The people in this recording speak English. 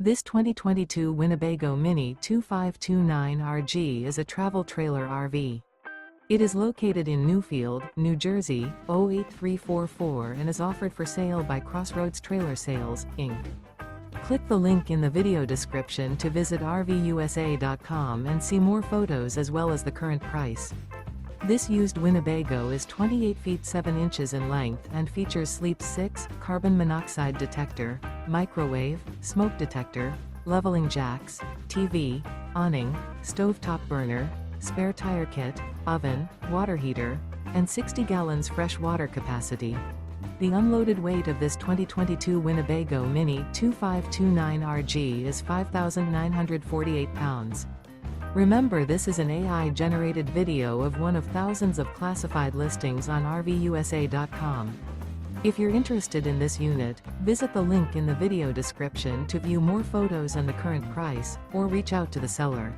This 2022 Winnebago Minnie 2529RG is a travel trailer RV. It is located in Newfield, New Jersey, 08344 and is offered for sale by Crossroads Trailer Sales, Inc. Click the link in the video description to visit RVUSA.com and see more photos as well as the current price. This used Winnebago is 28 feet 7 inches in length and features Sleep 6, carbon monoxide detector, microwave, smoke detector, leveling jacks, TV, awning, stovetop burner, spare tire kit, oven, water heater, and 60 gallons fresh water capacity. The unloaded weight of this 2022 Winnebago Minnie 2529RG is 5,948 pounds. Remember, this is an AI-generated video of one of thousands of classified listings on RVUSA.com. If you're interested in this unit, visit the link in the video description to view more photos and the current price, or reach out to the seller.